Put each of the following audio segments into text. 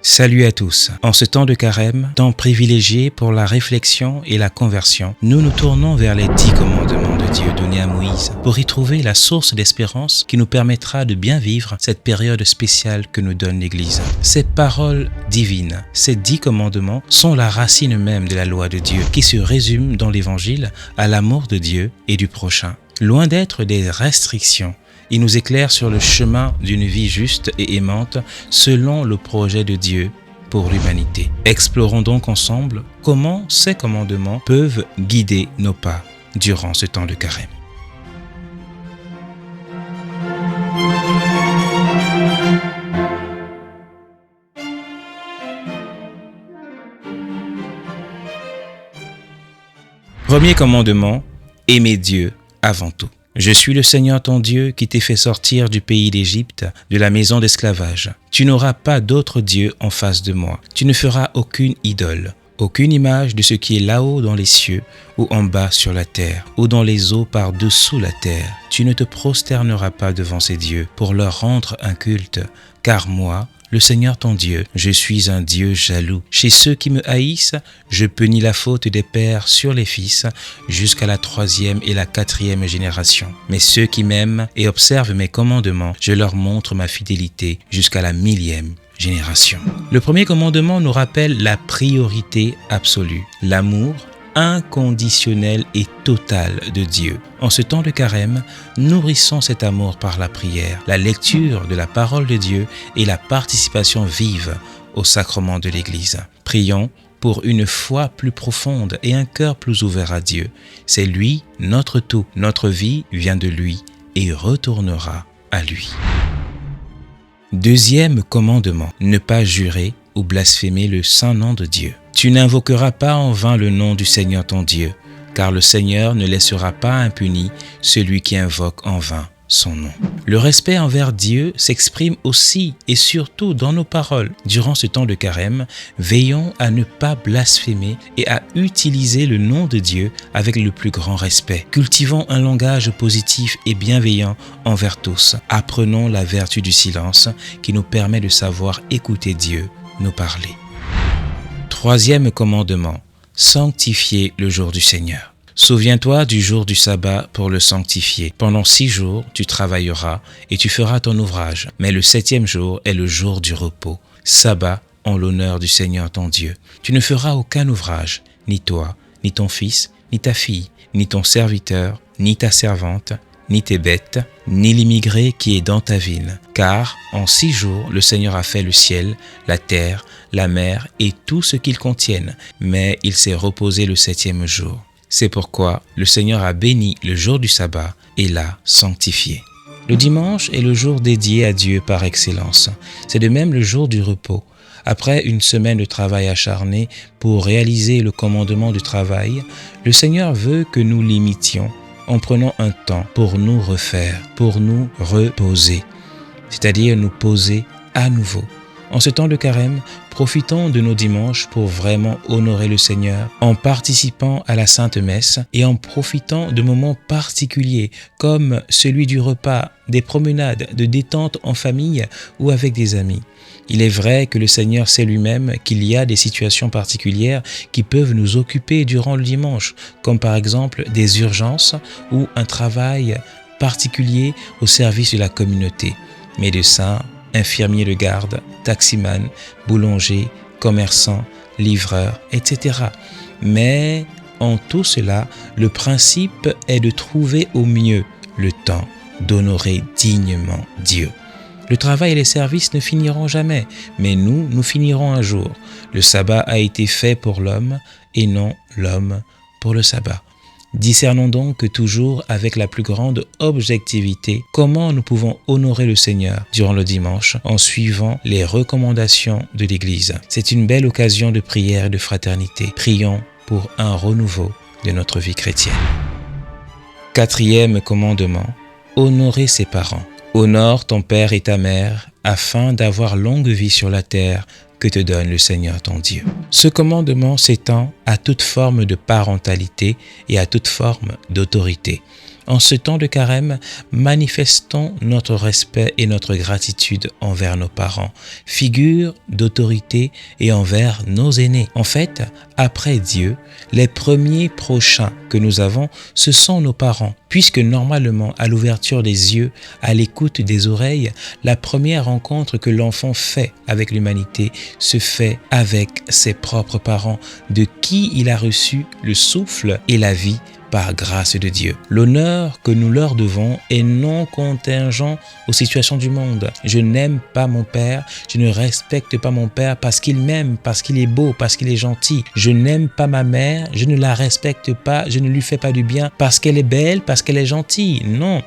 Salut à tous. En ce temps de carême, temps privilégié pour la réflexion et la conversion, nous nous tournons vers les 10 commandements de Dieu donnés à Moïse pour y trouver la source d'espérance qui nous permettra de bien vivre cette période spéciale que nous donne l'Église. Ces paroles divines, ces 10 commandements sont la racine même de la loi de Dieu qui se résume dans l'Évangile à l'amour de Dieu et du prochain. Loin d'être des restrictions, il nous éclaire sur le chemin d'une vie juste et aimante selon le projet de Dieu pour l'humanité. Explorons donc ensemble comment ces commandements peuvent guider nos pas durant ce temps de carême. Premier commandement, aimer Dieu avant tout. Je suis le Seigneur ton Dieu qui t'ai fait sortir du pays d'Égypte, de la maison d'esclavage. Tu n'auras pas d'autre Dieu en face de moi. Tu ne feras aucune idole, aucune image de ce qui est là-haut dans les cieux, ou en bas sur la terre, ou dans les eaux par-dessous la terre. Tu ne te prosterneras pas devant ces dieux pour leur rendre un culte, car moi, le Seigneur ton Dieu, je suis un Dieu jaloux. Chez ceux qui me haïssent, je punis la faute des pères sur les fils jusqu'à la 3e et la 4e génération. Mais ceux qui m'aiment et observent mes commandements, je leur montre ma fidélité jusqu'à la 1000e génération. Le premier commandement nous rappelle la priorité absolue, l'amour inconditionnel et total de Dieu. En ce temps de carême, nourrissons cet amour par la prière, la lecture de la parole de Dieu et la participation vive au sacrement de l'Église. Prions pour une foi plus profonde et un cœur plus ouvert à Dieu. C'est lui, notre tout. Notre vie vient de lui et retournera à lui. Deuxième commandement, ne pas jurer ou blasphémer le saint nom de Dieu. Tu n'invoqueras pas en vain le nom du Seigneur ton Dieu, car le Seigneur ne laissera pas impuni celui qui invoque en vain son nom. Le respect envers Dieu s'exprime aussi et surtout dans nos paroles. Durant ce temps de carême, veillons à ne pas blasphémer et à utiliser le nom de Dieu avec le plus grand respect. Cultivons un langage positif et bienveillant envers tous. Apprenons la vertu du silence qui nous permet de savoir écouter Dieu nous parler. Troisième commandement, sanctifier le jour du Seigneur. Souviens-toi du jour du sabbat pour le sanctifier. Pendant 6 jours, tu travailleras et tu feras ton ouvrage. Mais le 7e jour est le jour du repos, sabbat en l'honneur du Seigneur ton Dieu. Tu ne feras aucun ouvrage, ni toi, ni ton fils, ni ta fille, ni ton serviteur, ni ta servante, ni tes bêtes, ni l'immigré qui est dans ta ville. Car en 6 jours, le Seigneur a fait le ciel, la terre, la mer et tout ce qu'ils contiennent, mais il s'est reposé le 7e jour. C'est pourquoi le Seigneur a béni le jour du sabbat et l'a sanctifié. Le dimanche est le jour dédié à Dieu par excellence. C'est de même le jour du repos. Après une semaine de travail acharné pour réaliser le commandement du travail, le Seigneur veut que nous l'imitions en prenant un temps pour nous refaire, pour nous reposer, c'est-à-dire nous poser à nouveau. En ce temps de carême, profitons de nos dimanches pour vraiment honorer le Seigneur en participant à la Sainte Messe et en profitant de moments particuliers comme celui du repas, des promenades, de détente en famille ou avec des amis. Il est vrai que le Seigneur sait lui-même qu'il y a des situations particulières qui peuvent nous occuper durant le dimanche, comme par exemple des urgences ou un travail particulier au service de la communauté. Médecins, infirmiers de garde, taximan, boulanger, commerçant, livreur, etc. Mais en tout cela, le principe est de trouver au mieux le temps d'honorer dignement Dieu. Le travail et les services ne finiront jamais, mais nous finirons un jour. Le sabbat a été fait pour l'homme et non l'homme pour le sabbat. Discernons donc toujours avec la plus grande objectivité comment nous pouvons honorer le Seigneur durant le dimanche en suivant les recommandations de l'Église. C'est une belle occasion de prière et de fraternité. Prions pour un renouveau de notre vie chrétienne. 4e commandement, honorer ses parents. Honore ton père et ta mère afin d'avoir longue vie sur la terre que te donne le Seigneur ton Dieu. Ce commandement s'étend à toute forme de parentalité et à toute forme d'autorité. En ce temps de carême, manifestons notre respect et notre gratitude envers nos parents, figures d'autorité et envers nos aînés. En fait, après Dieu, les premiers prochains que nous avons, ce sont nos parents, puisque normalement, à l'ouverture des yeux, à l'écoute des oreilles, la première rencontre que l'enfant fait avec l'humanité se fait avec ses propres parents, de qui il a reçu le souffle et la vie par grâce de Dieu. L'honneur que nous leur devons est non contingent aux situations du monde. Je n'aime pas mon père, je ne respecte pas mon père parce qu'il m'aime, parce qu'il est beau, parce qu'il est gentil. Je n'aime pas ma mère, je ne la respecte pas, je ne lui fais pas du bien parce qu'elle est belle, parce qu'elle est gentille. Non.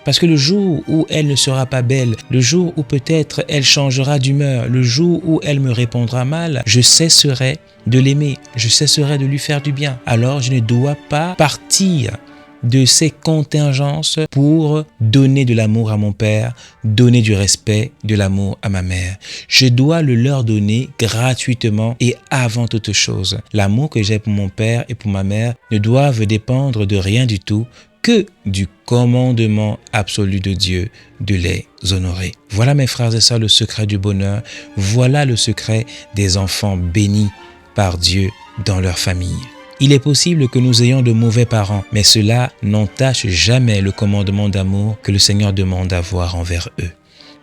Parce que le jour où elle ne sera pas belle, le jour où peut-être elle changera d'humeur, le jour où elle me répondra mal, je cesserai de l'aimer, je cesserai de lui faire du bien. Alors je ne dois pas partir de ces contingences pour donner de l'amour à mon père, donner du respect, de l'amour à ma mère. Je dois le leur donner gratuitement et avant toute chose. L'amour que j'ai pour mon père et pour ma mère ne doivent dépendre de rien du tout, que du commandement absolu de Dieu de les honorer. Voilà mes frères et sœurs le secret du bonheur, voilà le secret des enfants bénis par Dieu dans leur famille. Il est possible que nous ayons de mauvais parents, mais cela n'entache jamais le commandement d'amour que le Seigneur demande d'avoir envers eux.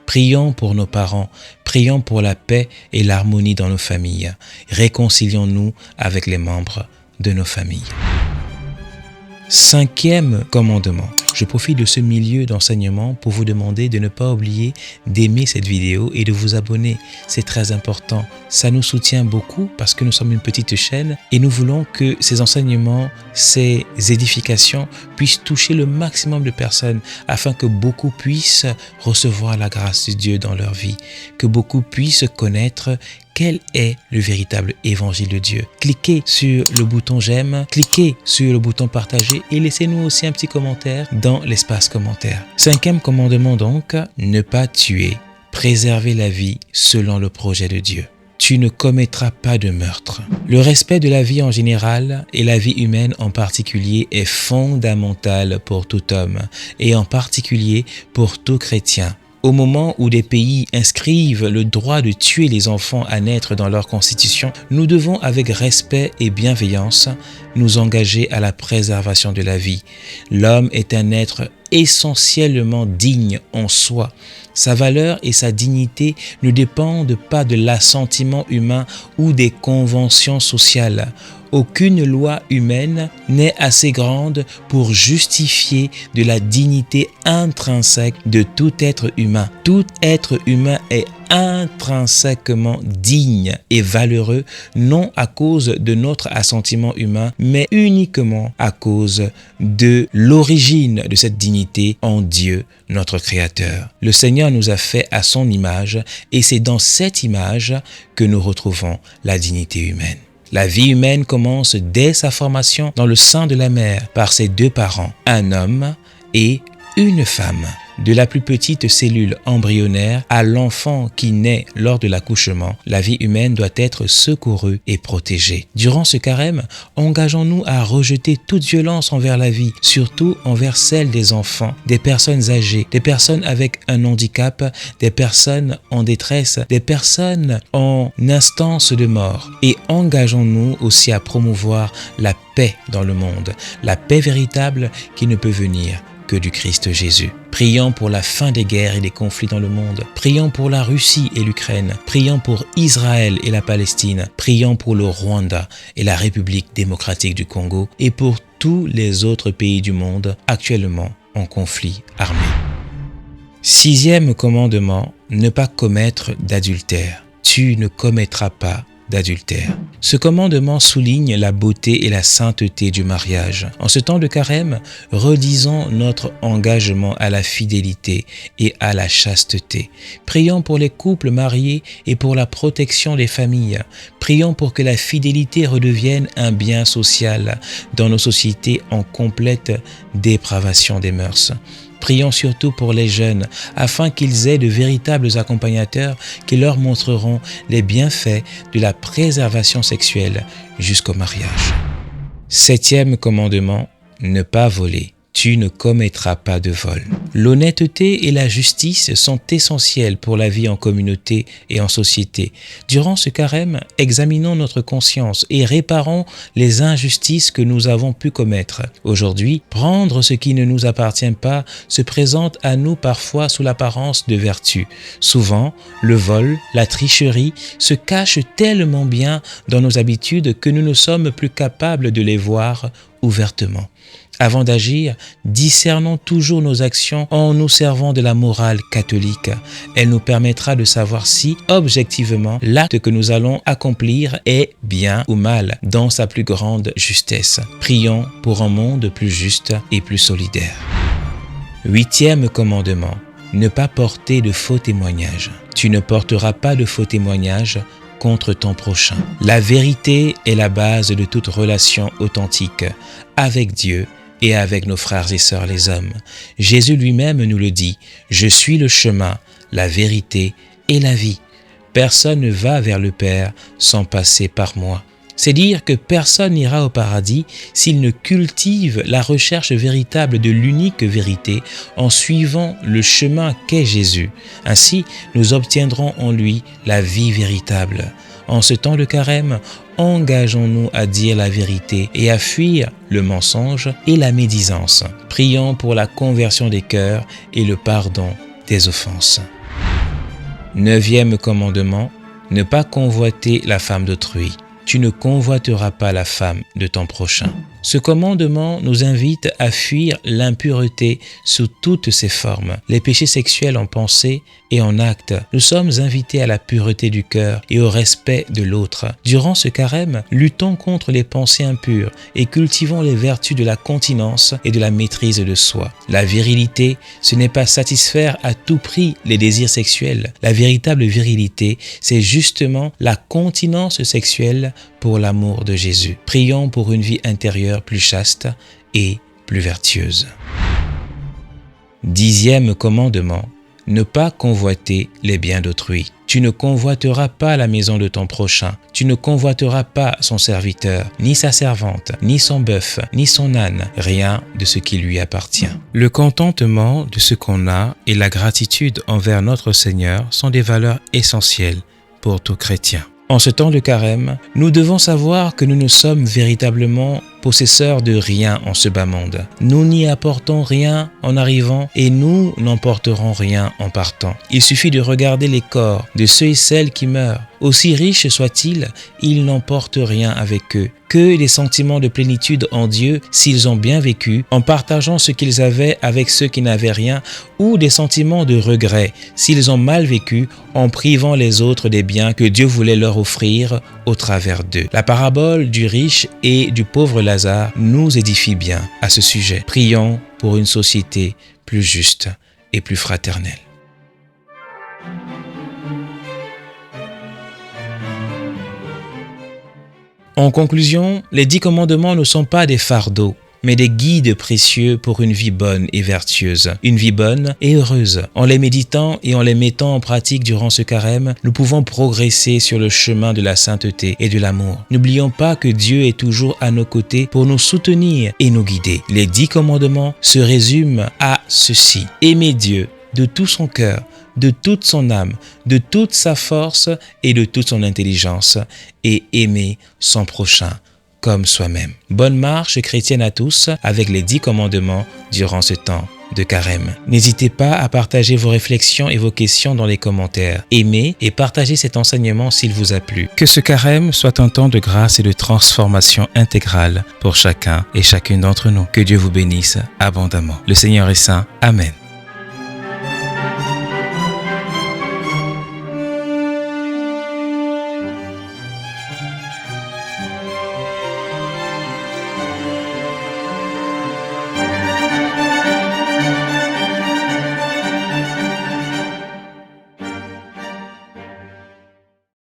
Prions pour nos parents, prions pour la paix et l'harmonie dans nos familles. Réconcilions-nous avec les membres de nos familles. 5e commandement. Je profite de ce milieu d'enseignement pour vous demander de ne pas oublier d'aimer cette vidéo et de vous abonner. C'est très important. Ça nous soutient beaucoup parce que nous sommes une petite chaîne et nous voulons que ces enseignements, ces édifications puissent toucher le maximum de personnes afin que beaucoup puissent recevoir la grâce de Dieu dans leur vie, que beaucoup puissent connaître quel est le véritable évangile de Dieu. Cliquez sur le bouton j'aime, cliquez sur le bouton partager et laissez-nous aussi un petit commentaire dans l'espace commentaire. 5e commandement donc, ne pas tuer, préserver la vie selon le projet de Dieu. Tu ne commettras pas de meurtre. Le respect de la vie en général et la vie humaine en particulier est fondamental pour tout homme et en particulier pour tout chrétien. Au moment où des pays inscrivent le droit de tuer les enfants à naître dans leur constitution, nous devons avec respect et bienveillance nous engager à la préservation de la vie. L'homme est un être essentiellement digne en soi. Sa valeur et sa dignité ne dépendent pas de l'assentiment humain ou des conventions sociales. Aucune loi humaine n'est assez grande pour justifier de la dignité intrinsèque de tout être humain. Tout être humain est intrinsèquement digne et valeureux, non à cause de notre assentiment humain, mais uniquement à cause de l'origine de cette dignité en Dieu, notre Créateur. Le Seigneur nous a fait à son image et c'est dans cette image que nous retrouvons la dignité humaine. La vie humaine commence dès sa formation dans le sein de la mère par ses deux parents, un homme et une femme. De la plus petite cellule embryonnaire à l'enfant qui naît lors de l'accouchement, la vie humaine doit être secourue et protégée. Durant ce carême, engageons-nous à rejeter toute violence envers la vie, surtout envers celle des enfants, des personnes âgées, des personnes avec un handicap, des personnes en détresse, des personnes en instance de mort. Et engageons-nous aussi à promouvoir la paix dans le monde, la paix véritable qui ne peut venir que du Christ Jésus. Prions pour la fin des guerres et des conflits dans le monde. Prions pour la Russie et l'Ukraine. Prions pour Israël et la Palestine. Prions pour le Rwanda et la République démocratique du Congo et pour tous les autres pays du monde actuellement en conflit armé. 6e commandement, ne pas commettre d'adultère. Tu ne commettras pas d'adultère. Ce commandement souligne la beauté et la sainteté du mariage. En ce temps de carême, redisons notre engagement à la fidélité et à la chasteté. Prions pour les couples mariés et pour la protection des familles. Prions pour que la fidélité redevienne un bien social dans nos sociétés en complète dépravation des mœurs. Prions surtout pour les jeunes, afin qu'ils aient de véritables accompagnateurs qui leur montreront les bienfaits de la préservation sexuelle jusqu'au mariage. 7e commandement, ne pas voler. Tu ne commettras pas de vol. L'honnêteté et la justice sont essentielles pour la vie en communauté et en société. Durant ce carême, examinons notre conscience et réparons les injustices que nous avons pu commettre. Aujourd'hui, prendre ce qui ne nous appartient pas se présente à nous parfois sous l'apparence de vertu. Souvent, le vol, la tricherie se cachent tellement bien dans nos habitudes que nous ne sommes plus capables de les voir ouvertement. Avant d'agir, discernons toujours nos actions en nous servant de la morale catholique. Elle nous permettra de savoir si, objectivement, l'acte que nous allons accomplir est bien ou mal dans sa plus grande justesse. Prions pour un monde plus juste et plus solidaire. 8e commandement. Ne pas porter de faux témoignages. Tu ne porteras pas de faux témoignages contre ton prochain. La vérité est la base de toute relation authentique avec Dieu et avec nos frères et sœurs les hommes. Jésus lui-même nous le dit, « Je suis le chemin, la vérité et la vie. Personne ne va vers le Père sans passer par moi. » C'est dire que personne n'ira au paradis s'il ne cultive la recherche véritable de l'unique vérité en suivant le chemin qu'est Jésus. Ainsi, nous obtiendrons en lui la vie véritable. En ce temps de carême, engageons-nous à dire la vérité et à fuir le mensonge et la médisance. Prions pour la conversion des cœurs et le pardon des offenses. 9e commandement, ne pas convoiter la femme d'autrui. Tu ne convoiteras pas la femme de ton prochain. Ce commandement nous invite à fuir l'impureté sous toutes ses formes, les péchés sexuels en pensée et en acte. Nous sommes invités à la pureté du cœur et au respect de l'autre. Durant ce carême, luttons contre les pensées impures et cultivons les vertus de la continence et de la maîtrise de soi. La virilité, ce n'est pas satisfaire à tout prix les désirs sexuels. La véritable virilité, c'est justement la continence sexuelle pour l'amour de Jésus. Prions pour une vie intérieure plus chaste et plus vertueuse. 10e commandement, ne pas convoiter les biens d'autrui. Tu ne convoiteras pas la maison de ton prochain. Tu ne convoiteras pas son serviteur, ni sa servante, ni son bœuf, ni son âne, rien de ce qui lui appartient. Le contentement de ce qu'on a et la gratitude envers notre Seigneur sont des valeurs essentielles pour tout chrétien. En ce temps de carême, nous devons savoir que nous ne sommes véritablement possesseurs de rien en ce bas monde. Nous n'y apportons rien en arrivant et nous n'emporterons rien en partant. Il suffit de regarder les corps de ceux et celles qui meurent. Aussi riches soient-ils, ils n'emportent rien avec eux. Que des sentiments de plénitude en Dieu s'ils ont bien vécu, en partageant ce qu'ils avaient avec ceux qui n'avaient rien, ou des sentiments de regret s'ils ont mal vécu, en privant les autres des biens que Dieu voulait leur offrir au travers d'eux. La parabole du riche et du pauvre Lazare nous édifie bien à ce sujet. Prions pour une société plus juste et plus fraternelle. En conclusion, les 10 commandements ne sont pas des fardeaux, mais des guides précieux pour une vie bonne et vertueuse, une vie bonne et heureuse. En les méditant et en les mettant en pratique durant ce carême, nous pouvons progresser sur le chemin de la sainteté et de l'amour. N'oublions pas que Dieu est toujours à nos côtés pour nous soutenir et nous guider. Les 10 commandements se résument à ceci. Aimer Dieu de tout son cœur, de toute son âme, de toute sa force et de toute son intelligence, et aimer son prochain comme soi-même. Bonne marche chrétienne à tous avec les 10 commandements durant ce temps de carême. N'hésitez pas à partager vos réflexions et vos questions dans les commentaires. Aimez et partagez cet enseignement s'il vous a plu. Que ce carême soit un temps de grâce et de transformation intégrale pour chacun et chacune d'entre nous. Que Dieu vous bénisse abondamment. Le Seigneur est saint. Amen.